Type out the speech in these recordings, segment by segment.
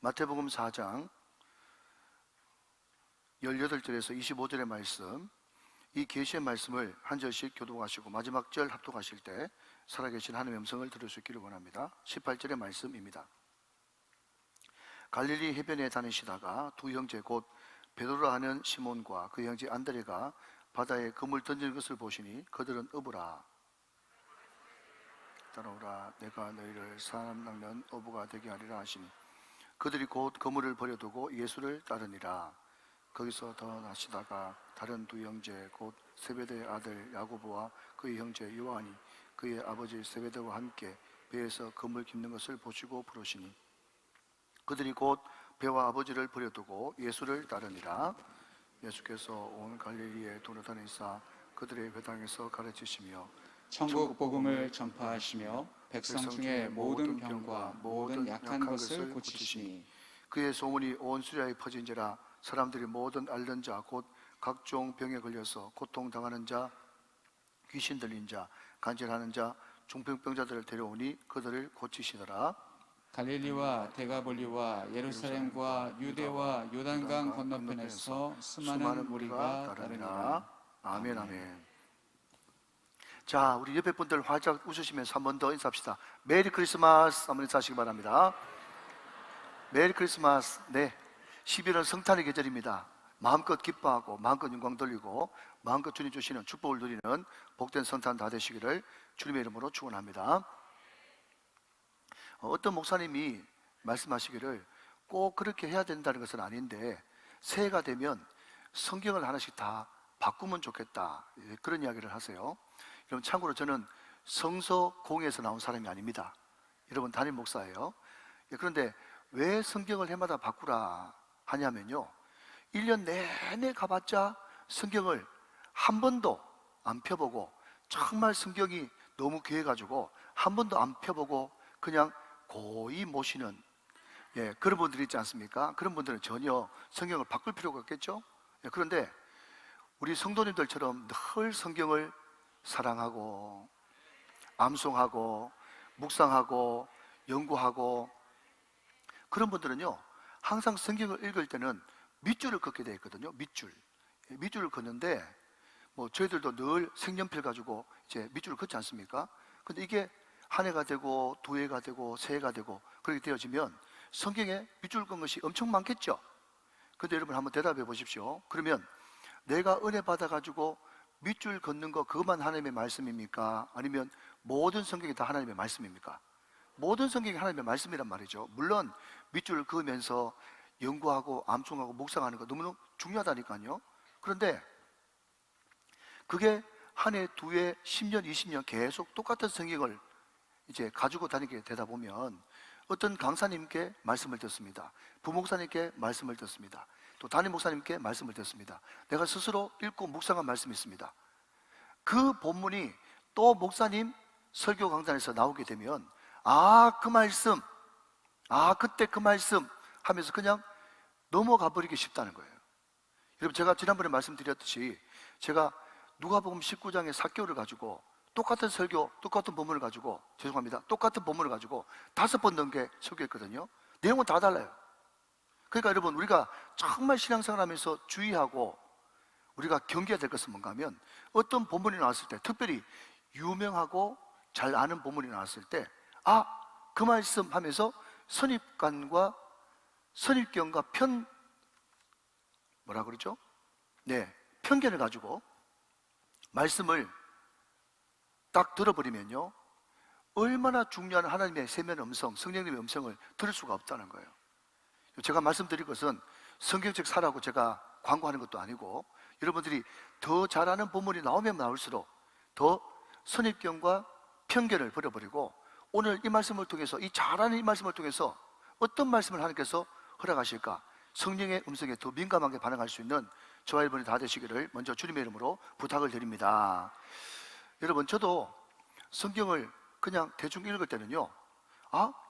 마태복음 4장 18절에서 25절의 말씀, 이 계시의 말씀을 한 절씩 교독하시고 마지막 절 합독하실 때 살아계신 하나님의 음성을 들을 수 있기를 원합니다. 18절의 말씀입니다. 갈릴리 해변에 다니시다가 두 형제 곧 베드로라 하는 시몬과 그 형제 안드레가 바다에 그물 던지는 것을 보시니 그들은 어부라. 따라오라, 내가 너희를 사람 낚는 어부가 되게 하리라 하시니 그들이 곧 그물을 버려두고 예수를 따르니라. 거기서 더 나시다가 다른 두 형제 곧 세베대의 아들 야고보와 그의 형제 요한이 그의 아버지 세베대와 함께 배에서 그물 깁는 것을 보시고 부르시니 그들이 곧 배와 아버지를 버려두고 예수를 따르니라. 예수께서 온 갈릴리에 돌아다니사 그들의 회당에서 가르치시며 천국 복음을 전파하시며 백성 중에 모든 병과 모든 약한 것을 고치시니 그의 소문이 온 수리아에 퍼진지라. 사람들이 모든 앓는 자 곧 각종 병에 걸려서 고통당하는 자, 귀신 들린 자, 간질하는 자, 중풍병자들을 데려오니 그들을 고치시더라. 갈릴리와 데가볼리와 예루살렘과 유대와 요단강 건너편에서 수많은 무리가 따르니라. 아멘, 아멘. 자, 우리 옆에 분들 활짝 웃으시면서 한 번 더 인사합시다. 메리 크리스마스 한번 인사하시기 바랍니다. 메리 크리스마스. 네, 11월 성탄의 계절입니다. 마음껏 기뻐하고 마음껏 영광 돌리고 마음껏 주님 주시는 축복을 누리는 복된 성탄 다 되시기를 주님의 이름으로 축원합니다. 어떤 목사님이 말씀하시기를 꼭 그렇게 해야 된다는 것은 아닌데 새해가 되면 성경을 하나씩 다 바꾸면 좋겠다, 그런 이야기를 하세요. 여러분, 참고로 저는 성서공회에서 나온 사람이 아닙니다. 여러분, 담임 목사예요. 그런데 왜 성경을 해마다 바꾸라 하냐면요, 1년 내내 가봤자 성경을 한 번도 안 펴보고 정말 성경이 너무 귀해가지고 한 번도 안 펴보고 그냥 고이 모시는 그런 분들이 있지 않습니까? 그런 분들은 전혀 성경을 바꿀 필요가 없겠죠? 그런데 우리 성도님들처럼 늘 성경을 사랑하고 암송하고 묵상하고 연구하고 그런 분들은요, 항상 성경을 읽을 때는 밑줄을 긋게 되어 있거든요. 밑줄을 긋는데 저희들도 늘 색연필 가지고 이제 밑줄을 긋지 않습니까? 근데 이게 한 해가 되고 두 해가 되고 세 해가 되고 그렇게 되어지면 성경에 밑줄 긋은 것이 엄청 많겠죠? 근데 여러분 한번 대답해 보십시오. 그러면 내가 은혜 받아가지고 밑줄 긋는 거 그것만 하나님의 말씀입니까? 아니면 모든 성경이 다 하나님의 말씀입니까? 모든 성경이 하나님의 말씀이란 말이죠. 물론 밑줄을 그으면서 연구하고 암송하고 묵상하는 거 너무너무 중요하다니까요. 그런데 그게 한 해, 두 해, 10년, 20년 계속 똑같은 성경을 이제 가지고 다니게 되다 보면 어떤 강사님께 말씀을 듣습니다. 부목사님께 말씀을 듣습니다. 또 담임 목사님께 말씀을 듣습니다. 내가 스스로 읽고 묵상한 말씀이 있습니다. 그 본문이 또 목사님 설교 강단에서 나오게 되면 그 말씀, 그때 그 말씀 하면서 그냥 넘어가 버리기 쉽다는 거예요. 여러분, 제가 지난번에 말씀드렸듯이 제가 누가복음 19장의 사개오를 가지고 똑같은 설교, 똑같은 본문을 가지고 똑같은 본문을 가지고 5번 넘게 설교했거든요. 내용은 다 달라요. 그러니까 여러분, 우리가 정말 신앙생활 하면서 주의하고 우리가 경계해야 될 것은 뭔가 하면 어떤 본문이 나왔을 때, 특별히 유명하고 잘 아는 본문이 나왔을 때 그 말씀 하면서 선입견과 편견을 가지고 말씀을 딱 들어버리면요, 얼마나 중요한 하나님의 세면 음성, 성령님의 음성을 들을 수가 없다는 거예요. 제가 말씀드릴 것은 성경책 사라고 제가 광고하는 것도 아니고, 여러분들이 더 잘하는 본문이 나오면 나올수록 더 선입견과 편견을 버려버리고 오늘 이 말씀을 통해서, 이 잘하는 이 말씀을 통해서 어떤 말씀을 하나님께서 허락하실까, 성령의 음성에 더 민감하게 반응할 수 있는 저와 여러분이 다 되시기를 먼저 주님의 이름으로 부탁을 드립니다. 여러분, 저도 성경을 그냥 대충 읽을 때는요,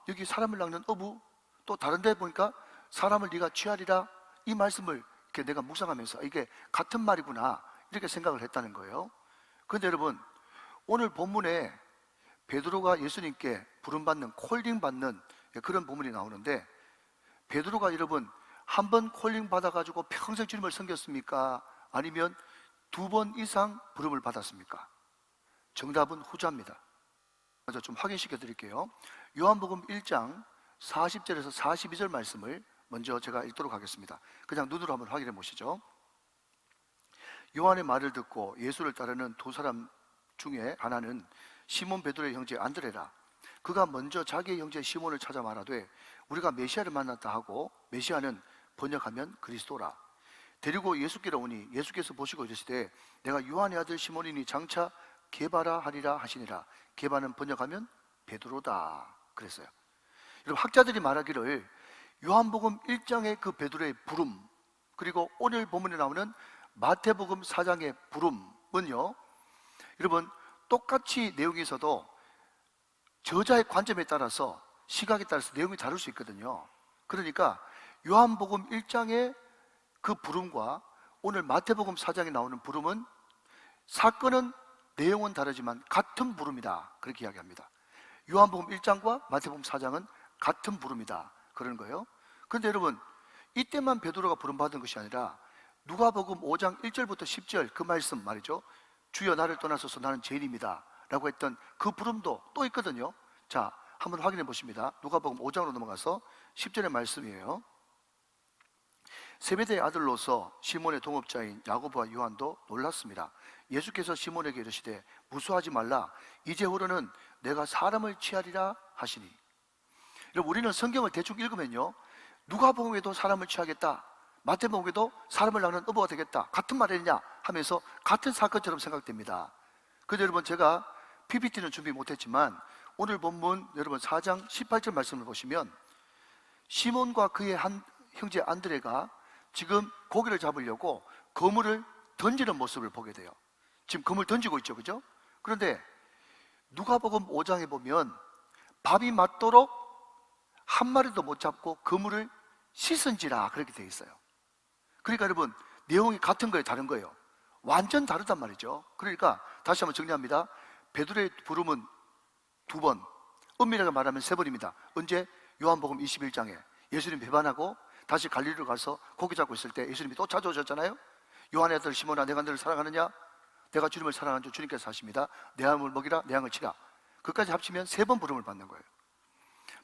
여기 사람을 낚는 어부, 또 다른 데 보니까 사람을 네가 취하리라, 이 말씀을 이렇게 내가 묵상하면서 이게 같은 말이구나, 이렇게 생각을 했다는 거예요. 그런데 여러분, 오늘 본문에 베드로가 예수님께 부름받는, 콜링받는 그런 본문이 나오는데, 베드로가 여러분 한 번 콜링 받아가지고 평생 주님을 섬겼습니까? 아니면 2번 이상 부름을 받았습니까? 정답은 후자입니다. 먼저 좀 확인시켜 드릴게요. 요한복음 1장 40절에서 42절 말씀을 먼저 제가 읽도록 하겠습니다. 그냥 눈으로 한번 확인해 보시죠. 요한의 말을 듣고 예수를 따르는 두 사람 중에 하나는 시몬 베드로의 형제 안드레라. 그가 먼저 자기의 형제 시몬을 찾아 말하되 우리가 메시아를 만났다 하고, 메시아는 번역하면 그리스도라. 데리고 예수께로 오니 예수께서 보시고 이르시되 내가 요한의 아들 시몬이니 장차 게바라 하리라 하시니라. 게바는 번역하면 베드로다 그랬어요. 여러분, 학자들이 말하기를 요한복음 1장의 그 베드로의 부름, 그리고 오늘 본문에 나오는 마태복음 4장의 부름은요, 여러분 똑같이 내용이 있어도 저자의 관점에 따라서, 시각에 따라서 내용이 다를 수 있거든요. 그러니까 요한복음 1장의 그 부름과 오늘 마태복음 4장에 나오는 부름은, 사건은 내용은 다르지만 같은 부름이다 그렇게 이야기합니다. 요한복음 1장과 마태복음 4장은 같은 부름이다 그러는 거예요. 그런데 여러분, 이때만 베드로가 부름받은 것이 아니라 누가복음 5장 1절부터 10절 그 말씀 말이죠. 주여 나를 떠나소서 나는 죄인입니다 라고 했던 그 부름도 또 있거든요. 자, 한번 확인해 보십니다. 누가복음 5장으로 넘어가서 10절의 말씀이에요. 세베대의 아들로서 시몬의 동업자인 야고보와 요한도 놀랐습니다. 예수께서 시몬에게 이르시되 무수하지 말라. 이제후로는 내가 사람을 취하리라 하시니. 여러분, 우리는 성경을 대충 읽으면요, 누가복음에도 사람을 취하겠다, 마태복음에도 사람을 낳는 어부가 되겠다, 같은 말 했냐 하면서 같은 사건처럼 생각됩니다. 그런데 여러분, 제가 PPT는 준비 못했지만 오늘 본문 여러분 4장 18절 말씀을 보시면 시몬과 그의 한 형제 안드레가 지금 고기를 잡으려고 그물을 던지는 모습을 보게 돼요. 지금 그물 던지고 있죠, 그죠? 그런데 누가복음 5장에 보면 밥이 맞도록 한 마리도 못 잡고 그물을 씻은지라 그렇게 되어 있어요. 그러니까 여러분, 내용이 같은 거예요, 다른 거예요? 완전 다르단 말이죠. 그러니까 다시 한번 정리합니다. 베드로의 부름은 2번, 엄밀하게 말하면 3번입니다. 언제? 요한복음 21장에 예수님 배반하고 다시 갈릴리로 가서 고기 잡고 있을 때 예수님이 또 찾아오셨잖아요. 요한의 아들 시몬아, 내가 너를 사랑하느냐? 내가 주님을 사랑하는 줄 주님께서 하십니다. 내 양을 먹이라, 내 양을 치라. 그까지 합치면 3번 부름을 받는 거예요.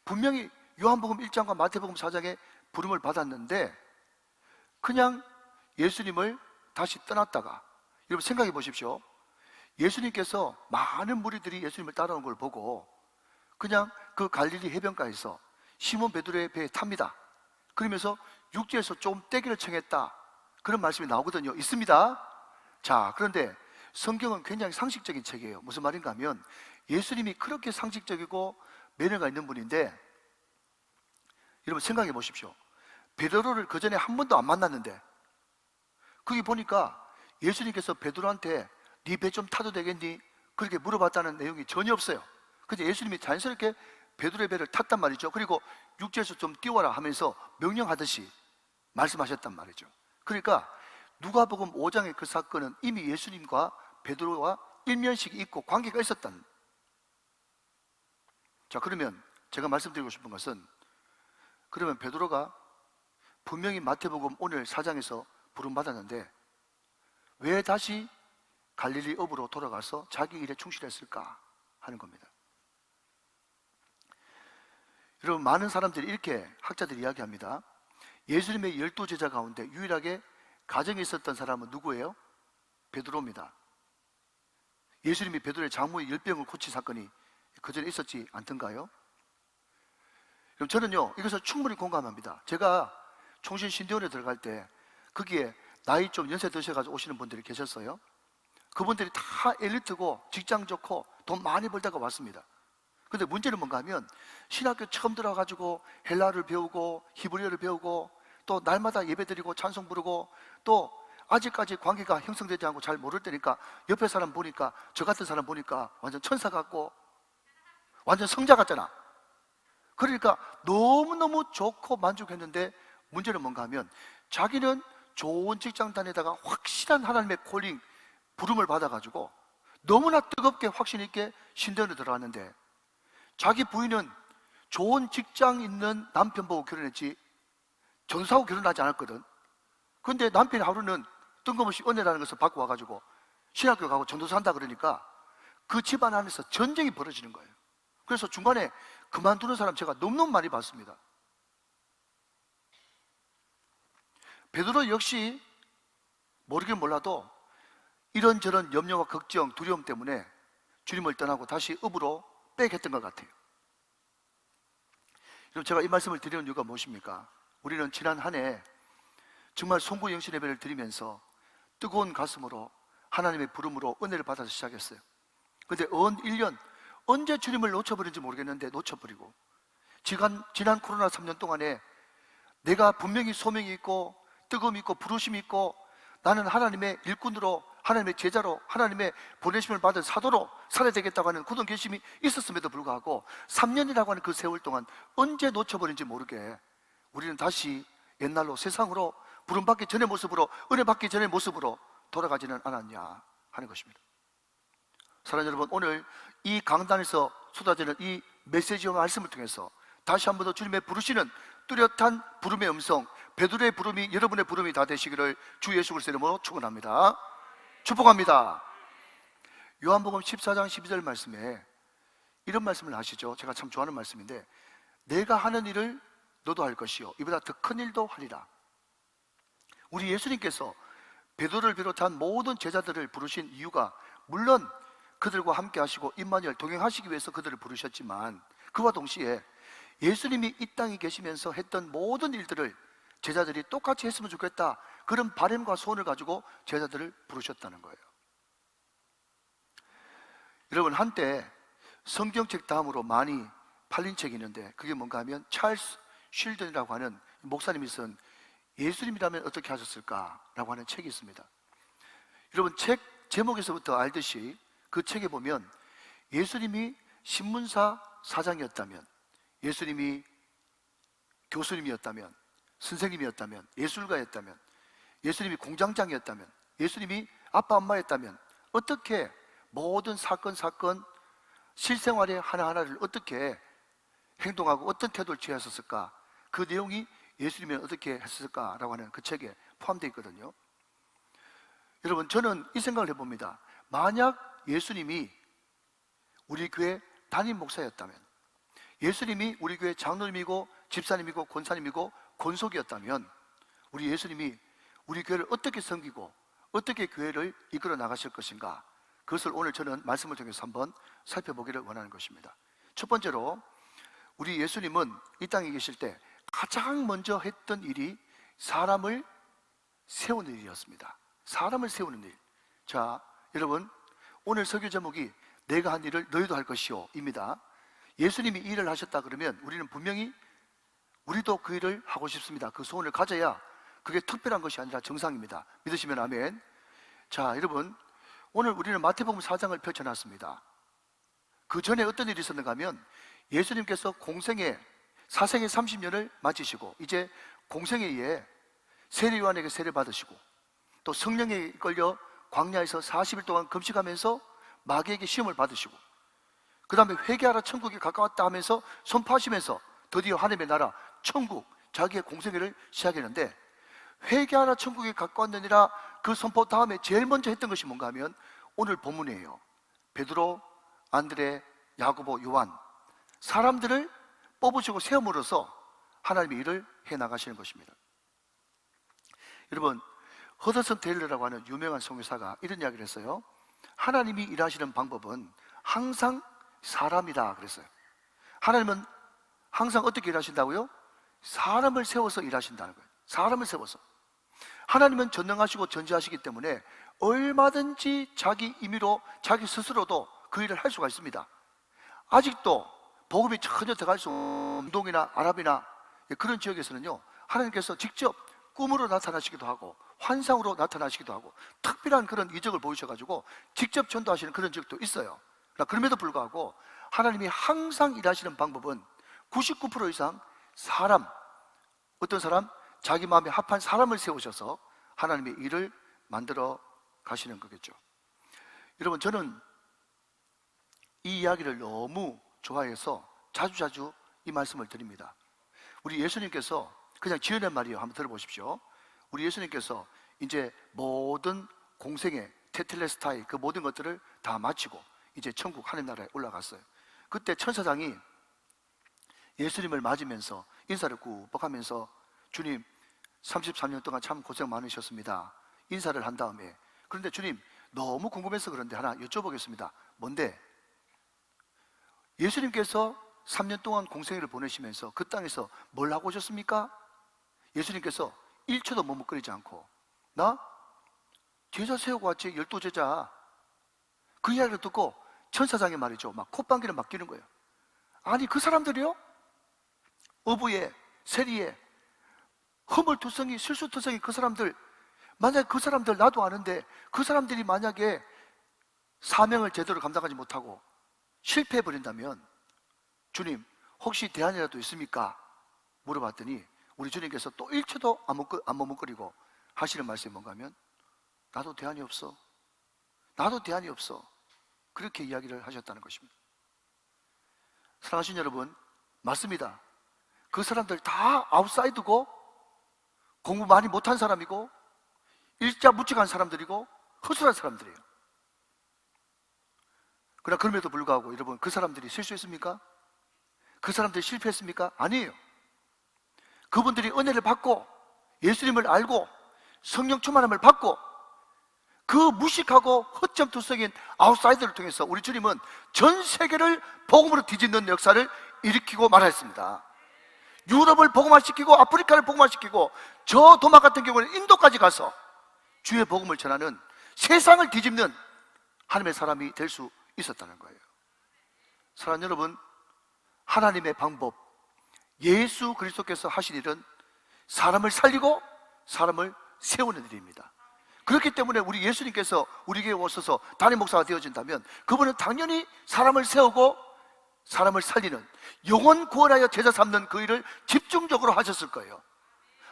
분명히 요한복음 1장과 마태복음 4장에 부름을 받았는데 그냥 예수님을 다시 떠났다가, 여러분 생각해 보십시오. 예수님께서 많은 무리들이 예수님을 따라오는 걸 보고 그냥 그 갈릴리 해변가에서 시몬 베드로의 배에 탑니다. 그러면서 육지에서 좀 떼기를 청했다, 그런 말씀이 나오거든요. 있습니다. 자, 그런데 성경은 굉장히 상식적인 책이에요. 무슨 말인가 하면 예수님이 그렇게 상식적이고 매너가 있는 분인데, 여러분 생각해 보십시오. 베드로를 그 전에 한 번도 안 만났는데 거기 보니까 예수님께서 베드로한테 네 배 좀 타도 되겠니? 그렇게 물어봤다는 내용이 전혀 없어요. 근데 예수님이 자연스럽게 베드로의 배를 탔단 말이죠. 그리고 육지에서 좀 띄워라 하면서 명령하듯이 말씀하셨단 말이죠. 그러니까 누가복음 5장의 그 사건은 이미 예수님과 베드로와 일면식이 있고 관계가 있었던. 자, 그러면 제가 말씀드리고 싶은 것은, 그러면 베드로가 분명히 마태복음 오늘 4장에서 부름받았는데 왜 다시 갈릴리 어부로 돌아가서 자기 일에 충실했을까 하는 겁니다. 여러분, 많은 사람들이 이렇게, 학자들이 이야기합니다. 예수님의 12제자 가운데 유일하게 가정에 있었던 사람은 누구예요? 베드로입니다. 예수님이 베드로의 장모의 열병을 고친 사건이 그 전에 있었지 않던가요? 그럼 저는요, 이것을 충분히 공감합니다. 제가 총신신대원에 들어갈 때 거기에 나이 좀 연세 드셔가지고 오시는 분들이 계셨어요. 그분들이 다 엘리트고 직장 좋고 돈 많이 벌다가 왔습니다. 근데 문제는 뭔가 하면 신학교 처음 들어가지고 헬라를 배우고 히브리어를 배우고 또 날마다 예배드리고 찬송 부르고 또 아직까지 관계가 형성되지 않고 잘 모를 때니까 옆에 사람 보니까, 저 같은 사람 보니까 완전 천사 같고 완전 성자 같잖아. 그러니까 너무너무 좋고 만족했는데 문제는 뭔가 하면 자기는 좋은 직장 다니다가 확실한 하나님의 콜링, 부름을 받아가지고 너무나 뜨겁게 확신 있게 신대원에 들어갔는데 자기 부인은 좋은 직장 있는 남편 보고 결혼했지 전사하고 결혼하지 않았거든. 근데 남편이 하루는 뜬금없이 은혜라는 것을 받고 와가지고 신학교 가고 전도사 한다 그러니까 그 집안 안에서 전쟁이 벌어지는 거예요. 그래서 중간에 그만두는 사람 제가 너무너무 많이 봤습니다. 베드로 역시 모르긴 몰라도 이런저런 염려와 걱정, 두려움 때문에 주님을 떠나고 다시 읍으로 백했던 것 같아요. 그럼 제가 이 말씀을 드리는 이유가 무엇입니까? 우리는 지난 한 해 정말 송구 영신 예배를 드리면서 뜨거운 가슴으로 하나님의 부름으로 은혜를 받아서 시작했어요. 그런데 1년 언제 주님을 놓쳐버린지 모르겠는데 놓쳐버리고 지난 코로나 3년 동안에 내가 분명히 소명이 있고 뜨거움이 있고 부르심이 있고 나는 하나님의 일꾼으로 하나님의 제자로 하나님의 보내심을 받은 사도로 살아야 되겠다고 하는 굳은 결심이 있었음에도 불구하고 3년이라고 하는 그 세월 동안 언제 놓쳐버린지 모르게 우리는 다시 옛날로 세상으로 부름받기 전의 모습으로 은혜 받기 전의 모습으로 돌아가지는 않았냐 하는 것입니다. 사랑하는 여러분, 오늘 이 강단에서 쏟아지는 이 메시지와 말씀을 통해서 다시 한 번 더 주님의 부르시는 뚜렷한 부름의 음성, 베드로의 부름이 여러분의 부름이 다 되시기를 주 예수 그리스도의 이름으로 축원합니다. 축복합니다. 요한복음 14장 12절 말씀에 이런 말씀을 하시죠. 제가 참 좋아하는 말씀인데, 내가 하는 일을 너도 할 것이요 이보다 더 큰 일도 하리라. 우리 예수님께서 베드로를 비롯한 모든 제자들을 부르신 이유가 물론 그들과 함께 하시고 임마누엘 동행하시기 위해서 그들을 부르셨지만 그와 동시에 예수님이 이 땅에 계시면서 했던 모든 일들을 제자들이 똑같이 했으면 좋겠다, 그런 바람과 소원을 가지고 제자들을 부르셨다는 거예요. 여러분, 한때 성경책 다음으로 많이 팔린 책이 있는데 그게 뭔가 하면 찰스 쉴든이라고 하는 목사님이 쓴 예수님이라면 어떻게 하셨을까라고 하는 책이 있습니다. 여러분, 책 제목에서부터 알듯이 그 책에 보면 예수님이 신문사 사장이었다면, 예수님이 교수님이었다면, 선생님이었다면, 예술가였다면, 예수님이 공장장이었다면, 예수님이 아빠 엄마였다면 어떻게 모든 사건 실생활의 하나하나를 어떻게 행동하고 어떤 태도를 취하셨을까, 그 내용이 예수님이 어떻게 했을까라고 하는 그 책에 포함되어 있거든요. 여러분, 저는 이 생각을 해봅니다. 만약 예수님이 우리 교회 담임 목사였다면, 예수님이 우리 교회 장로님이고 집사님이고 권사님이고 권속이었다면 우리 예수님이 우리 교회를 어떻게 섬기고 어떻게 교회를 이끌어 나가실 것인가, 그것을 오늘 저는 말씀을 통해서 한번 살펴보기를 원하는 것입니다. 첫 번째로, 우리 예수님은 이 땅에 계실 때 가장 먼저 했던 일이 사람을 세우는 일이었습니다. 사람을 세우는 일. 자, 여러분, 오늘 설교 제목이 내가 한 일을 너희도 할 것이요 입니다. 예수님이 이 일을 하셨다 그러면 우리는 분명히 우리도 그 일을 하고 싶습니다. 그 소원을 가져야 그게 특별한 것이 아니라 정상입니다. 믿으시면 아멘. 자, 여러분, 오늘 우리는 마태복음 4장을 펼쳐놨습니다. 그 전에 어떤 일이 있었는가 하면 예수님께서 사생의 30년을 마치시고 이제 공생에 의해 세례 요한에게 세례 받으시고 또 성령에 이끌려 광야에서 40일 동안 금식하면서 마귀에게 시험을 받으시고 그 다음에 회개하라 천국이 가까웠다 하면서 선포하시면서 드디어 하나님의 나라 천국, 자기의 공생애를 시작했는데, 회개하라 천국이 가까웠느니라 그 선포 다음에 제일 먼저 했던 것이 뭔가 하면 오늘 본문이에요. 베드로, 안드레, 야고보, 요한, 사람들을 뽑으시고 세움으로써 하나님의 일을 해나가시는 것입니다. 여러분, 허더슨 테일러라고 하는 유명한 선교사가 이런 이야기를 했어요. 하나님이 일하시는 방법은 항상 사람이다 그랬어요. 하나님은 항상 어떻게 일하신다고요? 사람을 세워서 일하신다는 거예요. 사람을 세워서. 하나님은 전능하시고 전지하시기 때문에 얼마든지 자기 임의로 자기 스스로도 그 일을 할 수가 있습니다. 아직도 복음이 전혀 들어갈 수 없는 중동이나 아랍이나 그런 지역에서는요, 하나님께서 직접 꿈으로 나타나시기도 하고 환상으로 나타나시기도 하고 특별한 그런 이적을 보이셔가지고 직접 전도하시는 그런 지역도 있어요. 그럼에도 불구하고 하나님이 항상 일하시는 방법은 99% 이상 사람, 어떤 사람? 자기 마음에 합한 사람을 세우셔서 하나님의 일을 만들어 가시는 거겠죠. 여러분, 저는 이 이야기를 너무 좋아해서 자주자주 이 말씀을 드립니다. 우리 예수님께서 그냥 지어낸 말이에요. 한번 들어보십시오. 우리 예수님께서 이제 모든 공생의 테텔레스타이 그 모든 것들을 다 마치고 이제 천국 하늘 나라에 올라갔어요. 그때 천사장이 예수님을 맞으면서 인사를 꾹 하면서 주님 33년 동안 참 고생 많으셨습니다. 인사를 한 다음에 그런데 주님 너무 궁금해서 그런데 하나 여쭤보겠습니다. 뭔데? 예수님께서 3년 동안 공생애를 보내시면서 그 땅에서 뭘 하고 오셨습니까? 예수님께서 1초도 머뭇거리지 않고 나 제자 세우고 왔지 12제자 그 이야기를 듣고 천사장이 말이죠 막 콧방귀를 막 끼는 거예요. 아니 그 사람들이요? 어부에 세리에 허물투성이 실수투성이 그 사람들 만약에 그 사람들 나도 아는데 그 사람들이 만약에 사명을 제대로 감당하지 못하고 실패해버린다면 주님 혹시 대안이라도 있습니까? 물어봤더니 우리 주님께서 또 1초도 안 머뭇거리고 하시는 말씀이 뭔가 하면 나도 대안이 없어. 나도 대안이 없어. 그렇게 이야기를 하셨다는 것입니다. 사랑하신 여러분, 맞습니다. 그 사람들 다 아웃사이드고 공부 많이 못한 사람이고 일자 무직한 사람들이고 허술한 사람들이에요. 그러나 그럼에도 불구하고 여러분 그 사람들이 실수했습니까? 그 사람들이 실패했습니까? 아니에요. 그분들이 은혜를 받고 예수님을 알고 성령 충만함을 받고 그 무식하고 허점투성인 아웃사이더를 통해서 우리 주님은 전 세계를 복음으로 뒤집는 역사를 일으키고 말하였습니다. 유럽을 복음화시키고 아프리카를 복음화시키고 저 도마 같은 경우는 인도까지 가서 주의 복음을 전하는 세상을 뒤집는 하나님의 사람이 될 수 있었다는 거예요. 사랑하는 여러분, 하나님의 방법, 예수 그리스도께서 하신 일은 사람을 살리고 사람을 세우는 일입니다. 그렇기 때문에 우리 예수님께서 우리에게 오셔서 담임 목사가 되어진다면 그분은 당연히 사람을 세우고 사람을 살리는 영혼 구원하여 제자 삼는 그 일을 집중적으로 하셨을 거예요.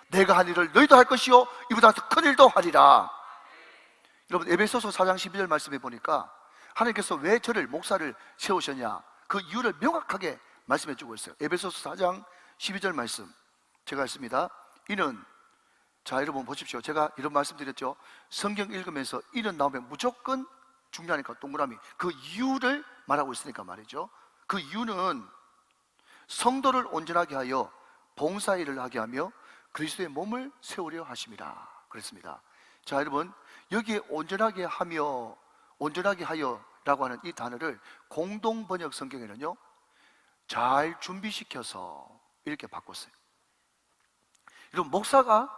내가 한 일을 너희도 할 것이요 이보다 더 큰 일도 하리라. 여러분 에베소서 4장 12절 말씀해 보니까 하나님께서 왜 저를 목사를 세우셨냐 그 이유를 명확하게 말씀해 주고 있어요. 에베소서 4장 12절 말씀 제가 읽습니다. 이는 자 여러분 보십시오. 제가 이런 말씀 드렸죠. 성경 읽으면서 이는 나오면 무조건 중요하니까 동그라미 그 이유를 말하고 있으니까 말이죠. 그 이유는 성도를 온전하게 하여 봉사일을 하게 하며 그리스도의 몸을 세우려 하심이라 그랬습니다. 자 여러분 여기에 온전하게 하며 온전하게 하여라고 하는 이 단어를 공동 번역 성경에는요 잘 준비시켜서 이렇게 바꿨어요. 여러분 목사가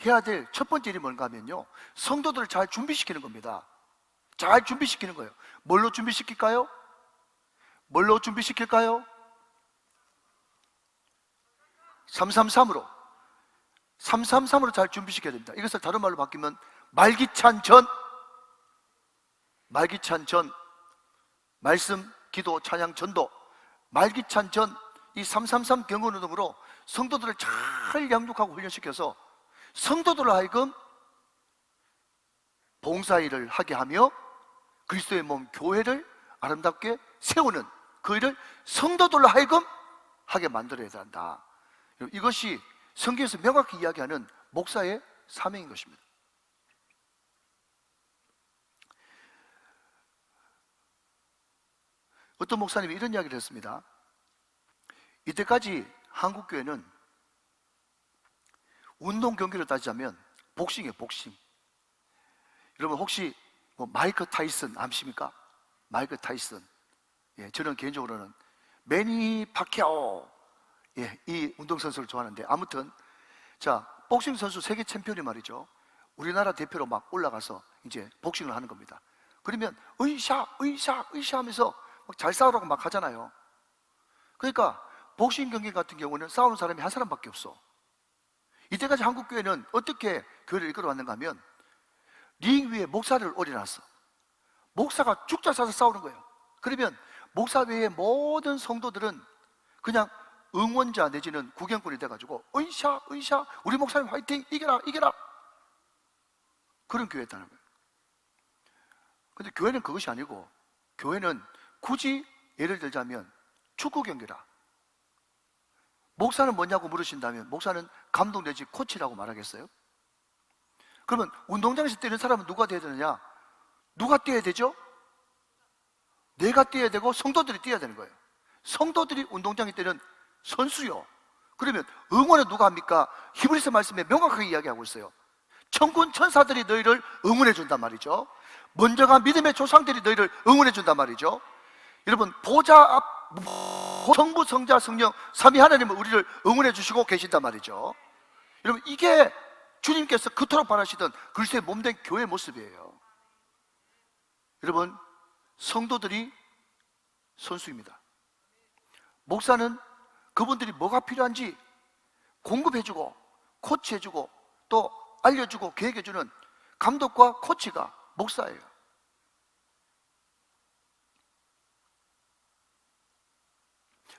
해야 될 첫 번째 일이 뭔가 하면요 성도들을 잘 준비시키는 겁니다. 잘 준비시키는 거예요. 뭘로 준비시킬까요? 뭘로 준비시킬까요? 333으로 잘 준비시켜야 됩니다. 이것을 다른 말로 바뀌면 말기찬 전 말씀, 기도, 찬양, 전도 말기찬 전 이 333 경건운동으로 성도들을 잘 양육하고 훈련시켜서 성도들로 하여금 봉사일을 하게 하며 그리스도의 몸 교회를 아름답게 세우는 그 일을 성도들로 하여금 하게 만들어야 한다. 이것이 성경에서 명확히 이야기하는 목사의 사명인 것입니다. 어떤 목사님이 이런 이야기를 했습니다. 이때까지 한국교회는 운동 경기를 따지자면 복싱이에요, 복싱. 여러분 혹시 마이크 타이슨 아십니까? 마이크 타이슨. 예, 저는 개인적으로는 매니 파키아오 이 운동선수를 좋아하는데 아무튼 자 복싱 선수 세계 챔피언이 말이죠 우리나라 대표로 막 올라가서 이제 복싱을 하는 겁니다. 그러면 으이샤 하면서 막 잘 싸우라고 막 하잖아요. 그러니까 복싱 경기 같은 경우는 싸우는 사람이 한 사람밖에 없어. 이때까지 한국교회는 어떻게 교회를 이끌어왔는가 하면 링 위에 목사를 올려놨어. 목사가 죽자 사서 싸우는 거예요. 그러면 목사 외의 모든 성도들은 그냥 응원자 내지는 구경꾼이 돼가지고 으이샤 우리 목사님 화이팅 이겨라 그런 교회였다는 거예요. 근데 교회는 그것이 아니고 교회는 굳이 예를 들자면 축구 경기라 목사는 뭐냐고 물으신다면 목사는 감독 내지 코치라고 말하겠어요? 그러면 운동장에서 뛰는 사람은 누가 돼야 되느냐? 누가 뛰어야 되죠? 내가 뛰어야 되고 성도들이 뛰어야 되는 거예요. 성도들이 운동장에 뛰는 선수요. 그러면 응원은 누가 합니까? 히브리서 말씀에 명확하게 이야기하고 있어요. 천군 천사들이 너희를 응원해 준단 말이죠. 먼저가 믿음의 조상들이 너희를 응원해 준단 말이죠. 여러분, 보좌 앞 성부, 성자, 성령 삼위 하나님은 우리를 응원해 주시고 계신단 말이죠. 여러분, 이게 주님께서 그토록 바라시던 그리스도의 몸된 교회의 모습이에요. 여러분, 성도들이 선수입니다. 목사는 그분들이 뭐가 필요한지 공급해주고 코치해주고 또 알려주고 계획해주는 감독과 코치가 목사예요.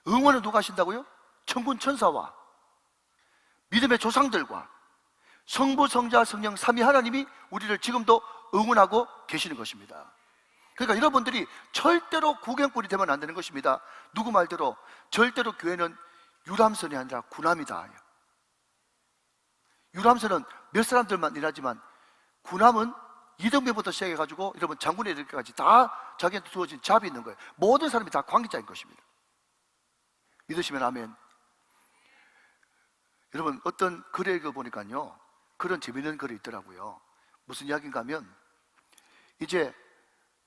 응원을 누가 하신다고요? 천군 천사와 믿음의 조상들과 성부, 성자, 성령 삼위 하나님이 우리를 지금도 응원하고 계시는 것입니다. 그러니까 여러분들이 절대로 구경꾼이 되면 안 되는 것입니다. 누구 말대로 절대로 교회는 유람선이 아니라 군함이다. 유람선은 몇 사람들만 일하지만 군함은 이등병부터 시작해가지고 여러분 장군에 이르기까지 다 자기한테 주어진 잡이 있는 거예요. 모든 사람이 다 관계자인 것입니다. 믿으시면 아멘. 여러분, 어떤 글에 읽어보니까요, 그런 재밌는 글이 있더라고요. 무슨 이야기인가 하면 이제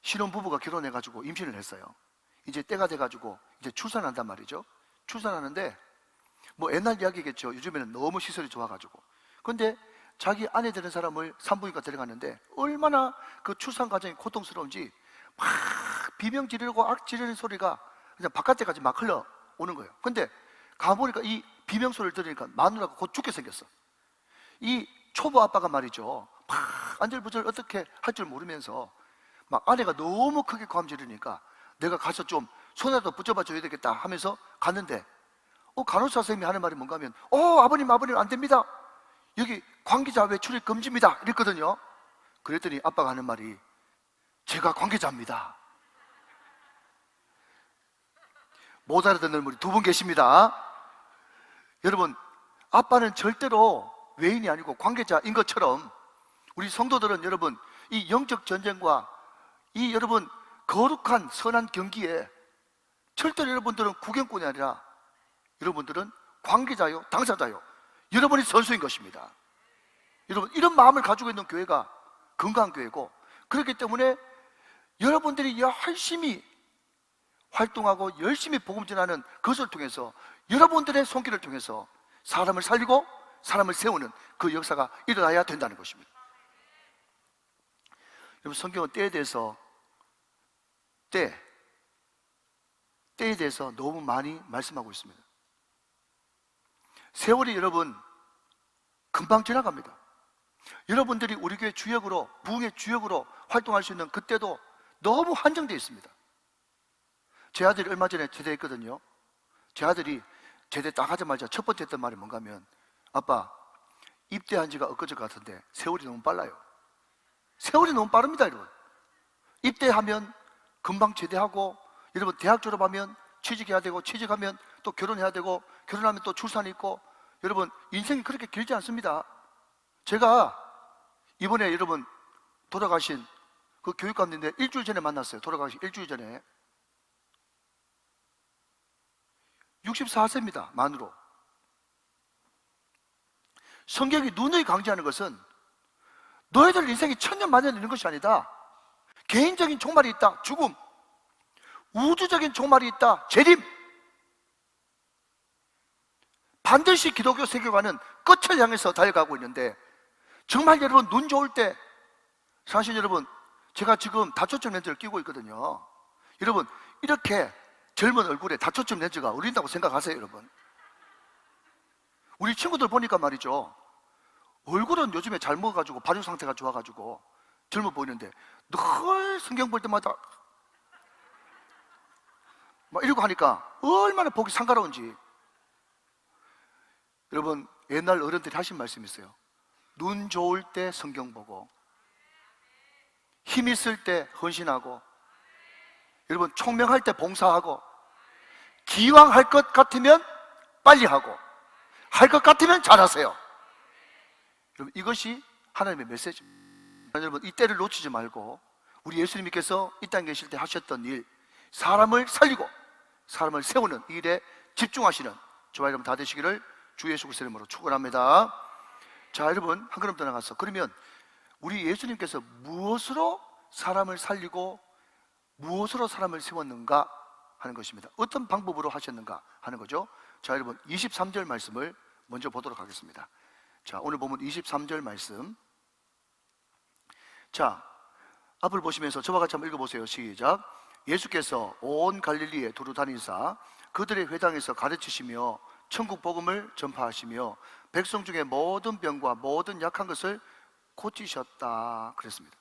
신혼부부가 결혼해가지고 임신을 했어요. 이제 때가 돼가지고 이제 출산한단 말이죠. 출산하는데 뭐 옛날 이야기겠죠. 요즘에는 너무 시설이 좋아가지고. 근데 자기 아내 되는 사람을 산부인과 데려갔는데 얼마나 그 출산 과정이 고통스러운지 막 비명 지르고 악 지르는 소리가 그냥 바깥에까지 막 흘러오는 거예요. 근데 가보니까 이 비명 소리를 들으니까 마누라가 곧 죽게 생겼어. 이 초보 아빠가 말이죠, 막 안절부절 어떻게 할 줄 모르면서 막 아내가 너무 크게 고함 지르니까 내가 가서 좀 손에도 붙잡아 줘야 되겠다 하면서 갔는데 간호사 선생님이 하는 말이 뭔가 하면 아버님 안 됩니다. 여기 관계자 외출입 금지입니다 이랬거든요. 그랬더니 아빠가 하는 말이 제가 관계자입니다. 못 알아듣는 분이 두 분 계십니다. 여러분, 아빠는 절대로 외인이 아니고 관계자인 것처럼 우리 성도들은 여러분 이 영적 전쟁과 이 여러분 거룩한 선한 경기에 절대로 여러분들은 구경꾼이 아니라 여러분들은 관계자요, 당사자요. 여러분이 선수인 것입니다. 여러분, 이런 마음을 가지고 있는 교회가 건강한 교회고, 그렇기 때문에 여러분들이 열심히 활동하고 열심히 복음 전하는 그것을 통해서 여러분들의 손길을 통해서 사람을 살리고 사람을 세우는 그 역사가 일어나야 된다는 것입니다. 여러분, 성경은 때에 대해서 때에 대해서 너무 많이 말씀하고 있습니다. 세월이 여러분 금방 지나갑니다. 여러분들이 우리 교회 주역으로, 부흥의 주역으로 활동할 수 있는 그때도 너무 한정되어 있습니다. 제 아들이 얼마 전에 제대했거든요. 제 아들이 제대 딱 하자마자 첫 번째 했던 말이 뭔가 하면 아빠, 입대한 지가 엊그제 같은데 세월이 너무 빨라요. 세월이 너무 빠릅니다, 여러분. 입대하면 금방 제대하고, 여러분 대학 졸업하면 취직해야 되고, 취직하면 또 결혼해야 되고, 결혼하면 또 출산이 있고, 여러분 인생이 그렇게 길지 않습니다. 제가 이번에 여러분 돌아가신 그 교육감인데 일주일 전에 만났어요. 돌아가신 일주일 전에 64세입니다. 만으로. 성경이 누누이 강조하는 것은 너희들 인생이 천년만년 있는 것이 아니다. 개인적인 종말이 있다. 죽음. 우주적인 종말이 있다. 재림. 반드시 기독교 세계관은 끝을 향해서 달려가고 있는데, 정말 여러분 눈 좋을 때, 사실 여러분 제가 지금 다초점 렌즈를 끼고 있거든요. 여러분 이렇게 젊은 얼굴에 다초점 렌즈가 어울린다고 생각하세요, 여러분? 우리 친구들 보니까 말이죠, 얼굴은 요즘에 잘 먹어가지고 발육 상태가 좋아가지고 젊어 보이는데 늘 성경 볼 때마다 막 이러고 하니까 얼마나 보기 상가로운지. 여러분, 옛날 어른들이 하신 말씀이 있어요. 눈 좋을 때 성경 보고, 힘 있을 때 헌신하고, 여러분 총명할 때 봉사하고, 기왕 할 것 같으면 빨리 하고, 할 것 같으면 잘하세요. 여러분, 이것이 하나님의 메시지입니다. 여러분, 이 때를 놓치지 말고 우리 예수님께서 이 땅에 계실 때 하셨던 일, 사람을 살리고 사람을 세우는 이 일에 집중하시는 저와 여러분 다 되시기를 주 예수 그리스도의 이름으로 축원합니다. 자, 여러분, 한 걸음 더 나가서, 그러면 우리 예수님께서 무엇으로 사람을 살리고 무엇으로 사람을 세웠는가 하는 것입니다. 어떤 방법으로 하셨는가 하는 거죠. 자, 여러분, 23절 말씀을 먼저 보도록 하겠습니다. 자, 오늘 보면 23절 말씀. 자, 앞을 보시면서 저와 같이 한번 읽어보세요. 시작. 예수께서 온 갈릴리에 두루 다니사 그들의 회당에서 가르치시며 천국 복음을 전파하시며 백성 중에 모든 병과 모든 약한 것을 고치셨다 그랬습니다.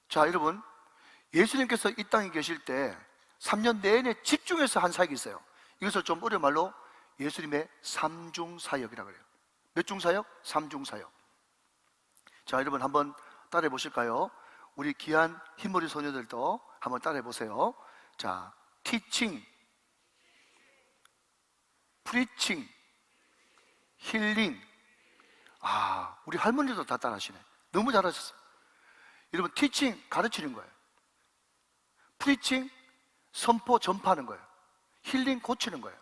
자, 여러분, 예수님께서 이 땅에 계실 때 3년 내내 집중해서 한 사역이 있어요. 이것을 좀 어려운 말로 예수님의 삼중사역이라고 그래요. 몇 중사역? 삼중사역. 자, 여러분 한번 따라해 보실까요? 우리 귀한 흰머리 소녀들도 한번 따라해 보세요. 자, 티칭, 프리칭, 힐링. 아, 우리 할머니도 다 따라하시네. 너무 잘하셨어요. 여러분, 티칭 가르치는 거예요. 프리칭 선포 전파하는 거예요. 힐링 고치는 거예요.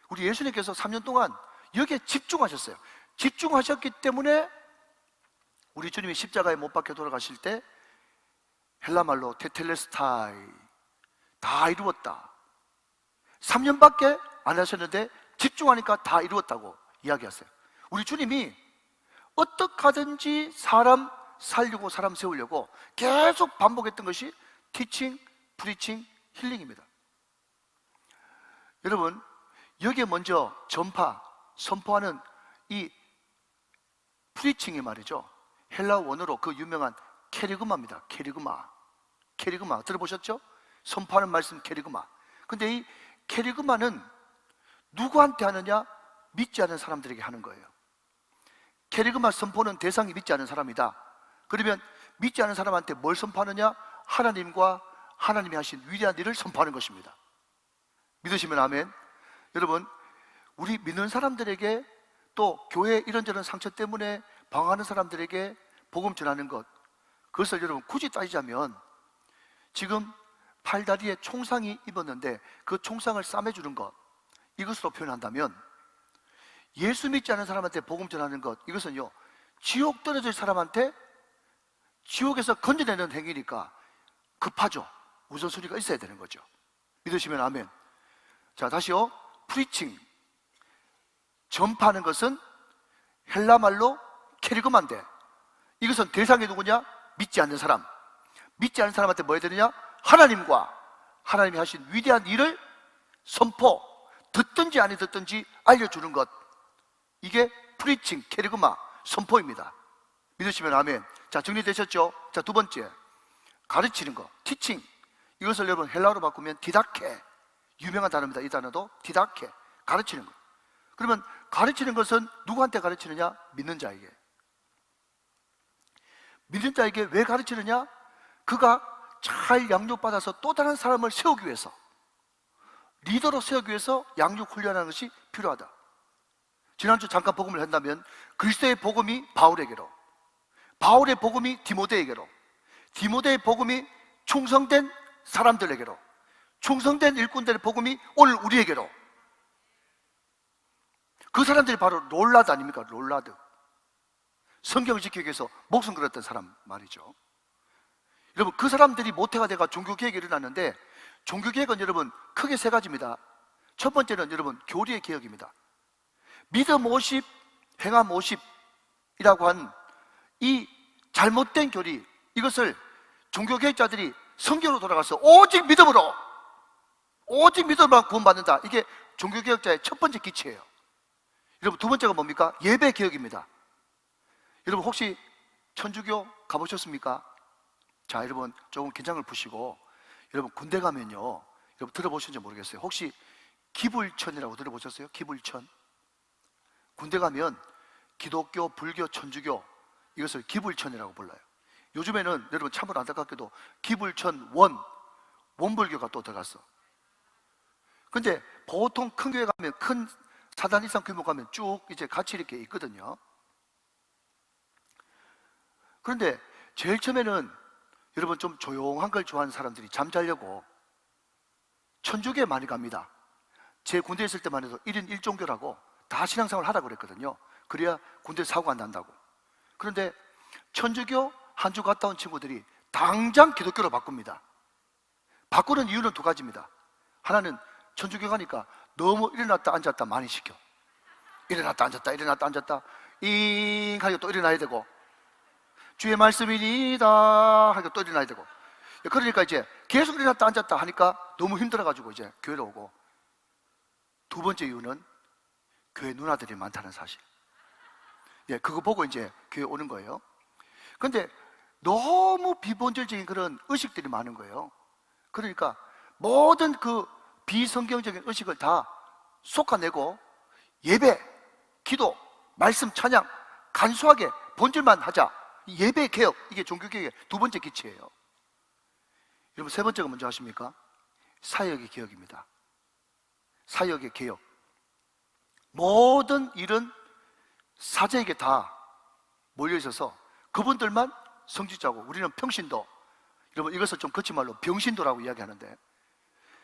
우리 예수님께서 3년 동안 여기에 집중하셨어요. 집중하셨기 때문에 우리 주님이 십자가에 못 박혀 돌아가실 때 헬라말로 테텔레스타이, 다 이루었다. 3년밖에 안 하셨는데 집중하니까 다 이루었다고 이야기하세요. 우리 주님이 어떻게 하든지 사람 살리고 사람 세우려고 계속 반복했던 것이 티칭, 프리칭, 힐링입니다. 여러분, 여기에 먼저 전파, 선포하는 이 프리칭이 말이죠, 헬라 원어로 그 유명한 케리그마입니다. 케리그마 들어보셨죠? 선포하는 말씀 케리그마. 근데 이 케리그마는 누구한테 하느냐? 믿지 않는 사람들에게 하는 거예요. 케리그마 선포는 대상이 믿지 않는 사람이다. 그러면 믿지 않는 사람한테 뭘 선포하느냐? 하나님과 하나님이 하신 위대한 일을 선포하는 것입니다. 믿으시면 아멘. 여러분, 우리 믿는 사람들에게, 또 교회 이런저런 상처 때문에 방황하는 사람들에게 복음 전하는 것, 그것을 여러분 굳이 따지자면 지금 팔다리에 총상이 입었는데 그 총상을 싸매주는 것, 이것으로 표현한다면 예수 믿지 않는 사람한테 복음 전하는 것, 이것은요 지옥 떨어질 사람한테 지옥에서 건져내는 행위니까 급하죠. 우선순위가 있어야 되는 거죠. 믿으시면 아멘. 자, 다시요. 프리칭, 전파하는 것은 헬라말로 케리그마인데 이것은 대상이 누구냐? 믿지 않는 사람. 믿지 않는 사람한테 뭐 해야 되느냐? 하나님과 하나님이 하신 위대한 일을 선포, 듣든지 안 듣든지 알려주는 것, 이게 프리칭, 케리그마, 선포입니다. 믿으시면 아멘. 자, 정리되셨죠? 자, 두 번째, 가르치는 거, 티칭. 이것을 여러분 헬라어로 바꾸면 디다케, 유명한 단어입니다. 이 단어도 디다케, 가르치는 거. 그러면 가르치는 것은 누구한테 가르치느냐? 믿는 자에게. 믿는 자에게 왜 가르치느냐? 그가 잘 양육받아서 또 다른 사람을 세우기 위해서, 리더로 세우기 위해서 양육 훈련하는 것이 필요하다. 지난주 잠깐 복음을 한다면 그리스도의 복음이 바울에게로, 바울의 복음이 디모데에게로, 디모데의 복음이 충성된 사람들에게로, 충성된 일꾼들의 복음이 오늘 우리에게로. 그 사람들이 바로 롤라드 아닙니까? 롤라드. 성경을 지키기 위해서 목숨 걸었던 사람 말이죠. 여러분, 그 사람들이 모태가 돼가 종교개혁이 일어났는데, 종교개혁은 여러분 크게 세 가지입니다. 첫 번째는 여러분 교리의 개혁입니다. 믿음 50, 행함 50이라고 한 이 잘못된 교리, 이것을 종교개혁자들이 성경으로 돌아가서 오직 믿음으로, 오직 믿음으로만 구원받는다. 이게 종교개혁자의 첫 번째 기치예요. 여러분, 두 번째가 뭡니까? 예배 개혁입니다. 여러분, 혹시 천주교 가보셨습니까? 자, 여러분 조금 긴장을 푸시고, 여러분 군대 가면요, 여러분 들어보셨는지 모르겠어요. 혹시 기불천이라고 들어보셨어요? 기불천. 군대 가면 기독교, 불교, 천주교, 이것을 기불천이라고 불러요. 요즘에는 여러분 참으로 안타깝게도 기불천 원불교가 또 들어갔어. 근데 보통 큰 교회 가면 큰 4단 이상 규모 가면 쭉 이제 같이 이렇게 있거든요. 그런데 제일 처음에는 여러분 좀 조용한 걸 좋아하는 사람들이 잠자려고 천주교에 많이 갑니다. 제 군대에 있을 때만 해도 1인 1종교라고 다 신앙생활 하라고 그랬거든요. 그래야 군대 사고 안 난다고. 그런데 천주교 한 주 갔다 온 친구들이 당장 기독교로 바꿉니다. 바꾸는 이유는 두 가지입니다. 하나는 천주교 가니까 너무 일어났다 앉았다 많이 시켜. 일어났다 앉았다 일어났다 앉았다 잉 하니까 또 일어나야 되고, 주의 말씀이니다 하니까 또 일어나야 되고, 그러니까 이제 계속 일어났다 앉았다 하니까 너무 힘들어가지고 이제 교회로 오고, 두 번째 이유는 교회 누나들이 많다는 사실. 그거 보고 이제 교회 오는 거예요. 근데 너무 비본질적인 그런 의식들이 많은 거예요. 그러니까 모든 그 비성경적인 의식을 다 솎아내고 예배, 기도, 말씀, 찬양 간소하게 본질만 하자. 예배 개혁, 이게 종교개혁의 두 번째 기치예요. 여러분, 세 번째가 뭔지 아십니까? 사역의 개혁입니다. 사역의 개혁. 모든 일은 사제에게 다 몰려있어서 그분들만 성직자고 우리는 평신도, 여러분 이것을 좀 거친 말로 병신도라고 이야기하는데,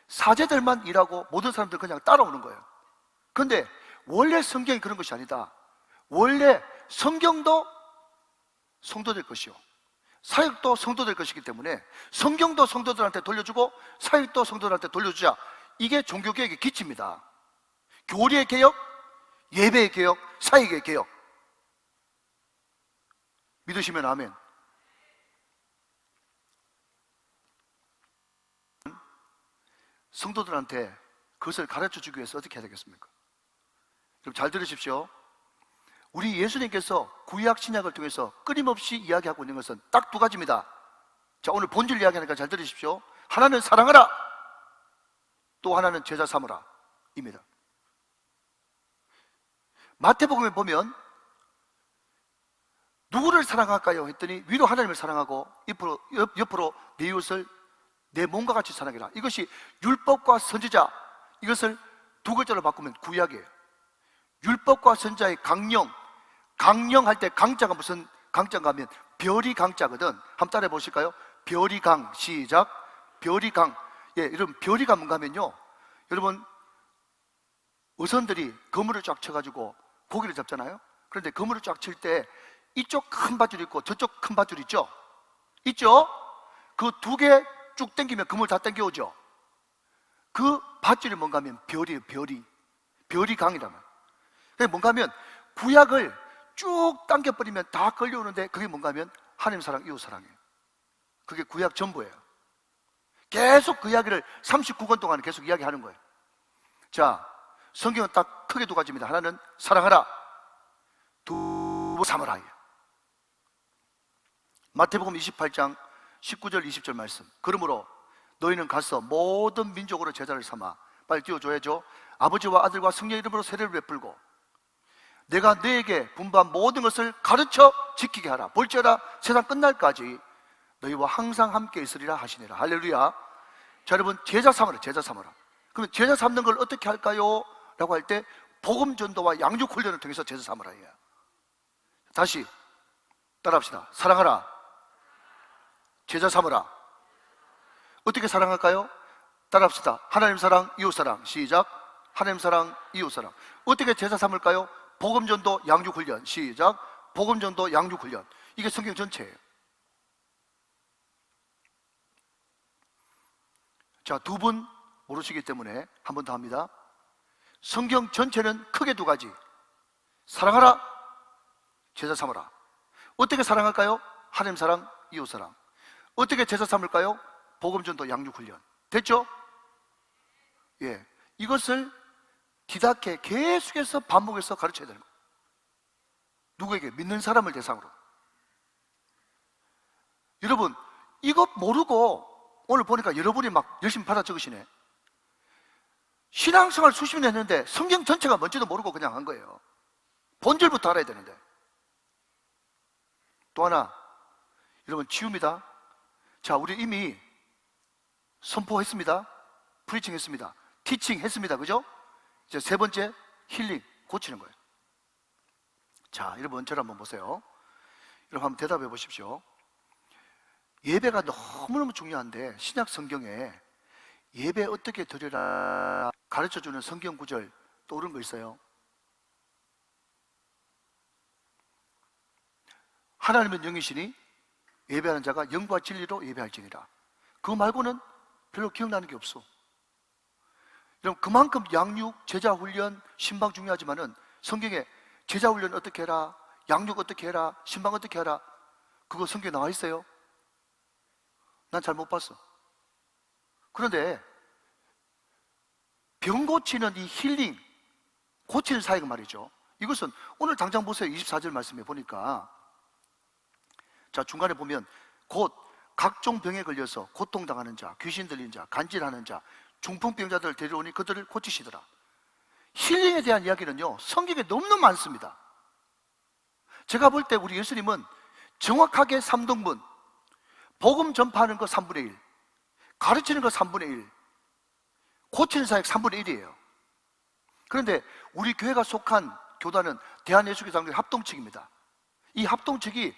사제들만 일하고 모든 사람들 그냥 따라오는 거예요. 그런데 원래 성경이 그런 것이 아니다. 원래 성경도 성도될 것이요, 사역도 성도될 것이기 때문에 성경도 성도들한테 돌려주고 사역도 성도들한테 돌려주자. 이게 종교개혁의 기치입니다. 교리의 개혁, 예배의 개혁, 사역의 개혁. 믿으시면 아멘. 성도들한테 그것을 가르쳐주기 위해서 어떻게 해야 되겠습니까? 그럼 잘 들으십시오. 우리 예수님께서 구약 신약을 통해서 끊임없이 이야기하고 있는 것은 딱 두 가지입니다. 자, 오늘 본질 이야기하니까 잘 들으십시오. 하나는 사랑하라, 또 하나는 제자 삼으라 입니다. 마태복음에 보면 누구를 사랑할까요? 했더니 위로 하나님을 사랑하고 옆으로 내 이웃을 내 몸과 같이 사랑해라. 이것이 율법과 선지자, 이것을 두 글자로 바꾸면 구약이에요. 율법과 선지자의 강령, 강령할 때 강자가 무슨 강자인가 하면 별이 강자거든. 한번 따라해 보실까요? 별이 강, 시작. 별이 강. 여러분, 별이가 뭔가 하면요, 여러분 어선들이 그물을 쫙 쳐가지고 고기를 잡잖아요. 그런데 그물을 쫙 칠 때 이쪽 큰 밧줄 있고 저쪽 큰 밧줄 있죠? 있죠? 그 두 개 쭉 당기면 그물 다 당겨오죠? 그 밧줄이 뭔가 하면 별이에요. 별이 강이란 말이에요. 그게 뭔가 하면 구약을 쭉 당겨버리면 다 걸려오는데, 그게 뭔가 하면 하나님 사랑, 이웃 사랑이에요. 그게 구약 전부예요. 계속 그 이야기를 39권 동안 계속 이야기하는 거예요. 자, 성경은 딱 크게 두 가지입니다. 하나는 사랑하라, 두 삼으라. 마태복음 28장 19절 20절 말씀. 그러므로 너희는 가서 모든 민족으로 제자를 삼아, 빨리 띄워줘야죠. 아버지와 아들과 성령 이름으로 세례를 베풀고 내가 너에게 분부한 모든 것을 가르쳐 지키게 하라. 볼지어다 세상 끝날까지 너희와 항상 함께 있으리라 하시니라. 할렐루야. 자, 여러분, 제자 삼으라, 제자 삼으라. 그러면 제자 삼는 걸 어떻게 할까요? 라고 할 때 복음 전도와 양육 훈련을 통해서 제자 삼으라. 다시 따라합시다. 사랑하라, 제자 삼으라. 어떻게 사랑할까요? 따라합시다. 하나님 사랑, 이웃 사랑. 시작. 하나님 사랑, 이웃 사랑. 어떻게 제자 삼을까요? 복음 전도, 양육 훈련. 시작. 복음 전도, 양육 훈련. 이게 성경 전체예요. 자, 두 분 모르시기 때문에 한 번 더 합니다. 성경 전체는 크게 두 가지. 사랑하라, 제자 삼으라. 어떻게 사랑할까요? 하나님 사랑, 이웃 사랑. 어떻게 제자 삼을까요? 복음 전도, 양육 훈련. 됐죠? 이것을 디다케 계속해서 반복해서 가르쳐야 되는 거예요. 누구에게? 믿는 사람을 대상으로. 여러분, 이것 모르고 오늘 보니까 여러분이 막 열심히 받아 적으시네. 신앙생활 수십 년 했는데 성경 전체가 뭔지도 모르고 그냥 한 거예요. 본질부터 알아야 되는데. 또 하나, 여러분, 치유입니다. 자, 우리 이미 선포했습니다. 프리칭 했습니다. 티칭 했습니다. 그죠? 이제 세 번째, 힐링, 고치는 거예요. 자, 여러분 저를 한번 보세요. 여러분 한번 대답해 보십시오. 예배가 너무너무 중요한데 신약 성경에 예배 어떻게 드려라 가르쳐주는 성경 구절 떠오른 거 있어요? 하나님은 영이시니 예배하는 자가 영과 진리로 예배할지니라. 그거 말고는 별로 기억나는 게 없어. 여러분 그만큼 양육, 제자 훈련, 신방 중요하지만은 성경에 제자 훈련 어떻게 해라, 양육 어떻게 해라, 신방 어떻게 해라, 그거 성경에 나와 있어요? 난 잘 못 봤어. 그런데 병 고치는 이 힐링, 고치는 사역은 말이죠. 이것은 오늘 당장 보세요. 24절 말씀에 보니까, 자 중간에 보면 곧 각종 병에 걸려서 고통당하는 자, 귀신 들린 자, 간질하는 자, 중풍병자들을 데려오니 그들을 고치시더라. 힐링에 대한 이야기는요 성경에 너무너무 많습니다. 제가 볼 때 우리 예수님은 정확하게 3등분, 복음 전파하는 거 3분의 1, 가르치는 거 3분의 1, 고치는 사역 3분의 1이에요. 그런데 우리 교회가 속한 교단은 대한예수교단의 합동측입니다. 이 합동측이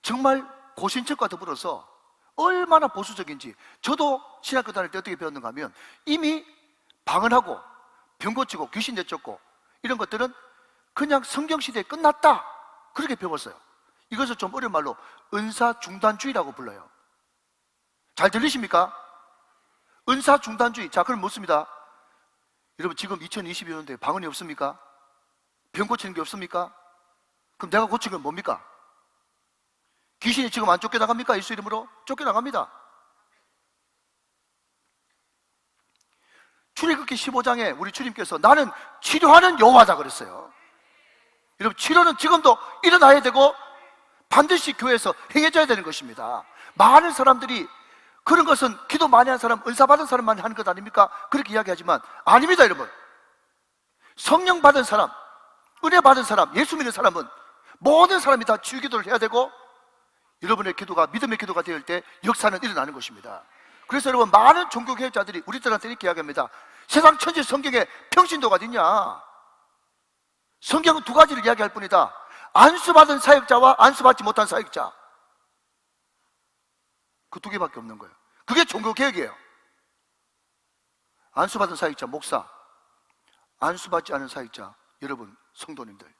정말 고신측과 더불어서 얼마나 보수적인지, 저도 신학교 다닐 때 어떻게 배웠는가 하면 이미 방언하고 병 고치고 귀신 내쫓고 이런 것들은 그냥 성경시대에 끝났다, 그렇게 배웠어요. 이것을 좀 어려운 말로 은사중단주의라고 불러요. 잘 들리십니까? 은사중단주의. 자 그럼 묻습니다. 여러분 지금 2022년도에 방언이 없습니까? 병 고치는 게 없습니까? 그럼 내가 고친 건 뭡니까? 귀신이 지금 안 쫓겨나갑니까? 예수 이름으로? 쫓겨나갑니다. 출애굽기 15장에 우리 주님께서 나는 치료하는 여호와다 그랬어요. 여러분 치료는 지금도 일어나야 되고 반드시 교회에서 행해져야 되는 것입니다. 많은 사람들이 그런 것은 기도 많이 한 사람, 은사 받은 사람만 하는 것 아닙니까? 그렇게 이야기하지만 아닙니다. 여러분 성령 받은 사람, 은혜 받은 사람, 예수 믿는 사람은 모든 사람이 다 치유 기도를 해야 되고, 여러분의 기도가 믿음의 기도가 될 때 역사는 일어나는 것입니다. 그래서 여러분 많은 종교개혁자들이 우리들한테 이렇게 이야기합니다. 세상 천지 성경에 평신도가 어딨냐? 성경은 두 가지를 이야기할 뿐이다. 안수받은 사역자와 안수받지 못한 사역자, 그 두 개밖에 없는 거예요. 그게 종교개혁이에요. 안수받은 사역자 목사, 안수받지 않은 사역자 여러분 성도님들,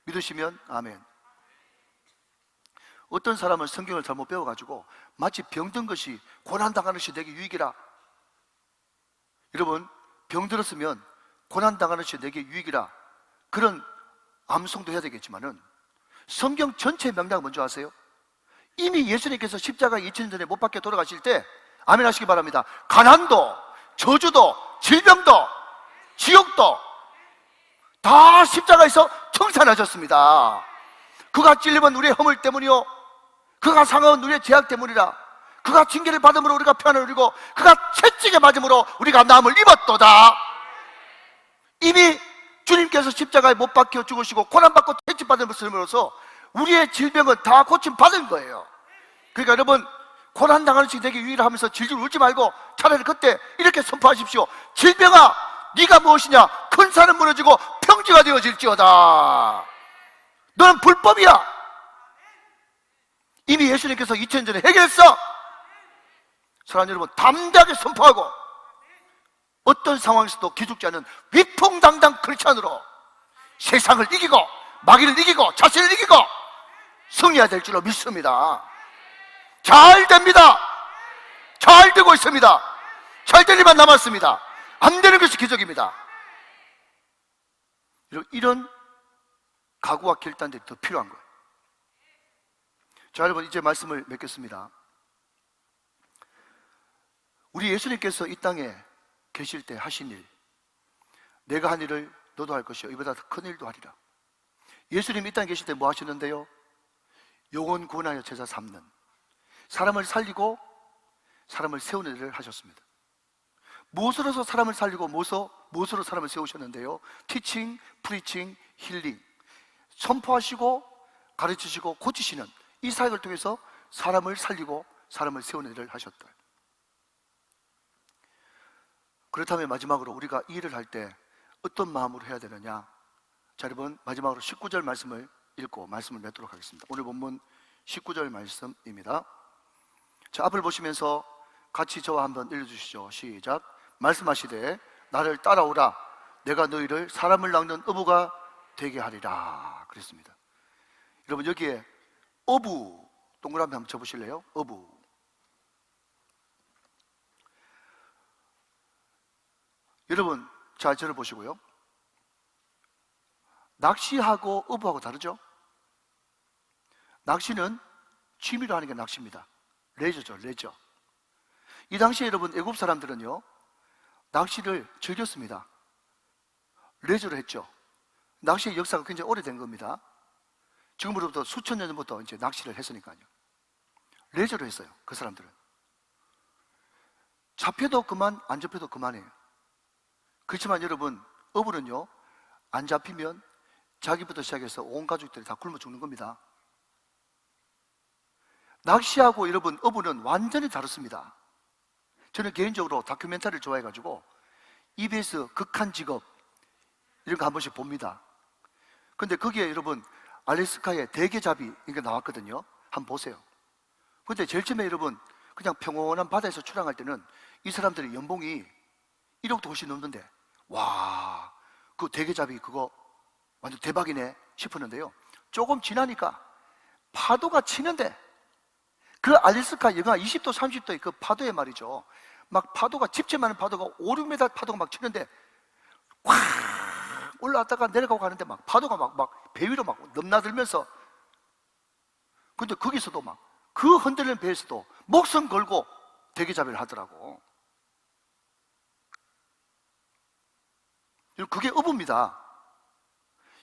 믿으시면 아멘. 어떤 사람은 성경을 잘못 배워가지고 마치 병든 것이, 고난당하는 것이 내게 유익이라. 여러분 병들었으면 고난당하는 것이 내게 유익이라, 그런 암송도 해야 되겠지만은 성경 전체의 맥락을 먼저 아세요? 이미 예수님께서 십자가에 2000년 전에 못 박혀 돌아가실 때, 아멘 하시기 바랍니다. 가난도, 저주도, 질병도, 지옥도 다 십자가에서 청산하셨습니다. 그가 찔림은 우리의 허물 때문이요, 그가 상함은 우리의 죄악 때문이라. 그가 징계를 받음으로 우리가 평안을 누리고 그가 채찍에 맞음으로 우리가 나음을 입었도다. 이미 주님께서 십자가에 못 박혀 죽으시고 고난받고 채찍 받음으로써 우리의 질병은 다 고침받은 거예요. 그러니까 여러분 고난당하는 것이 내게 유일하 하면서 질질 울지 말고 차라리 그때 이렇게 선포하십시오. 질병아 네가 무엇이냐? 큰 산은 무너지고 평지가 되어질지어다. 너는 불법이야. 이미 예수님께서 2000년 전에 해결했어. 사랑하는 여러분, 담대하게 선포하고 어떤 상황에서도 기죽지 않은 위풍당당 크리스찬으로 세상을 이기고 마귀를 이기고 자신을 이기고 승리해야 될 줄로 믿습니다. 잘 됩니다. 잘 되고 있습니다. 잘 될 일만 남았습니다. 안 되는 것이 기적입니다. 이런 각오와 결단들이 더 필요한 거예요. 자 여러분 이제 말씀을 맺겠습니다. 우리 예수님께서 이 땅에 계실 때 하신 일, 내가 한 일을 너도 할 것이요 이보다 더 큰 일도 하리라. 예수님 이 땅에 계실 때 뭐 하시는데요? 영혼 구원하여 제자 삼는, 사람을 살리고 사람을 세우는 일을 하셨습니다. 무엇으로서 사람을 살리고 무엇으로 사람을 세우셨는데요? 티칭, 프리칭, 힐링, 선포하시고 가르치시고 고치시는 이 사역을 통해서 사람을 살리고 사람을 세우는 일을 하셨다. 그렇다면 마지막으로 우리가 이 일을 할 때 어떤 마음으로 해야 되느냐? 자, 여러분 마지막으로 19절 말씀을 읽고 말씀을 맺도록 하겠습니다. 오늘 본문 19절 말씀입니다. 자, 앞을 보시면서 같이 저와 한번 읽어주시죠. 시작. 말씀하시되 나를 따라오라. 내가 너희를 사람을 낚는 어부가 되게 하리라. 그랬습니다. 여러분 여기에 어부 동그라미 한번 쳐보실래요? 어부. 여러분 자, 저를 보시고요. 낚시하고 어부하고 다르죠? 낚시는 취미로 하는 게 낚시입니다. 레저죠, 레저. 이 당시에 여러분 애굽 사람들은요 낚시를 즐겼습니다. 레저로 했죠. 낚시의 역사가 굉장히 오래된 겁니다. 지금으로부터 수천 년 전부터 이제 낚시를 했으니까요. 레저로 했어요. 그 사람들은. 잡혀도 그만, 안 잡혀도 그만이에요. 그렇지만 여러분 어부는요 안 잡히면 자기부터 시작해서 온 가족들이 다 굶어 죽는 겁니다. 낚시하고 여러분 어부는 완전히 다릅니다. 저는 개인적으로 다큐멘터리를 좋아해가지고 EBS 극한 직업 이런 거 한 번씩 봅니다. 근데 거기에 여러분 알래스카의 대게잡이 이게 나왔거든요. 한번 보세요. 근데 제일 처음에 여러분 그냥 평온한 바다에서 출항할 때는 이 사람들의 연봉이 1억도 훨씬 넘는데 와, 그 대게잡이 그거 완전 대박이네 싶었는데요. 조금 지나니까 파도가 치는데 그 알래스카 영하 20도 30도의 그 파도에 말이죠, 막 파도가 집채만한 파도가 5, 6m 파도가 막 치는데 확 올라왔다가 내려가고 가는데 막 파도가 막 배 위로 막 넘나들면서, 근데 거기서도 막 그 흔들리는 배에서도 목숨 걸고 대게잡이를 하더라고. 그게 어부입니다.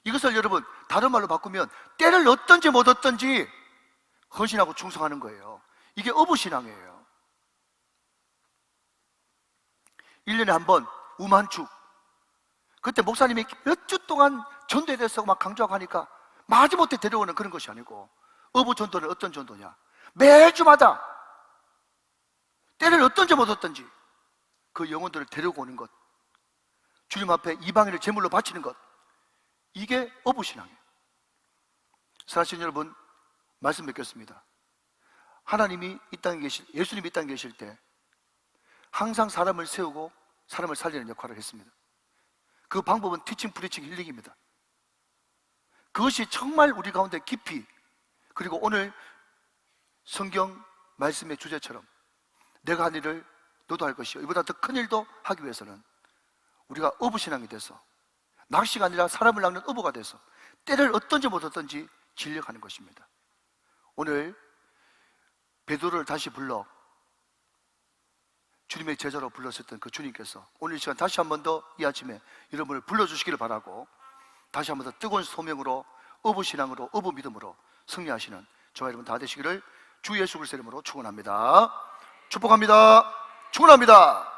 이것을 여러분 다른 말로 바꾸면 때를 얻든지 못 얻든지 헌신하고 충성하는 거예요. 이게 어부신앙이에요. 1년에 한 번 우만축, 그때 목사님이 몇 주 동안 전도에 대해서 막 강조하고 하니까 마지못해 데려오는 그런 것이 아니고, 어부 전도는 어떤 전도냐, 매주마다 때를 얻든지 못 얻든지 그 영혼들을 데리고 오는 것, 주님 앞에 이방인을 제물로 바치는 것, 이게 어부신앙이에요. 사랑하시는 여러분, 말씀 뵙겠습니다. 하나님이 이 땅에 예수님이 이 땅에 계실 때 항상 사람을 세우고 사람을 살리는 역할을 했습니다. 그 방법은 티칭, 프리칭, 힐링입니다. 그것이 정말 우리 가운데 깊이, 그리고 오늘 성경 말씀의 주제처럼 내가 한 일을 너도 할 것이요, 이보다 더 큰 일도 하기 위해서는 우리가 어부신앙이 돼서, 낚시가 아니라 사람을 낚는 어부가 돼서 때를 얻든지 못 얻든지 진력하는 것입니다. 오늘 베드로를 다시 불러 주님의 제자로 불렀었던 그 주님께서 오늘 이 시간 다시 한 번 더 이 아침에 여러분을 불러주시기를 바라고, 다시 한 번 더 뜨거운 소명으로 어부신앙으로 어부 믿음으로 승리하시는 저와 여러분 다 되시기를 주 예수 그리스도 이름으로 축원합니다. 축복합니다. 축원합니다.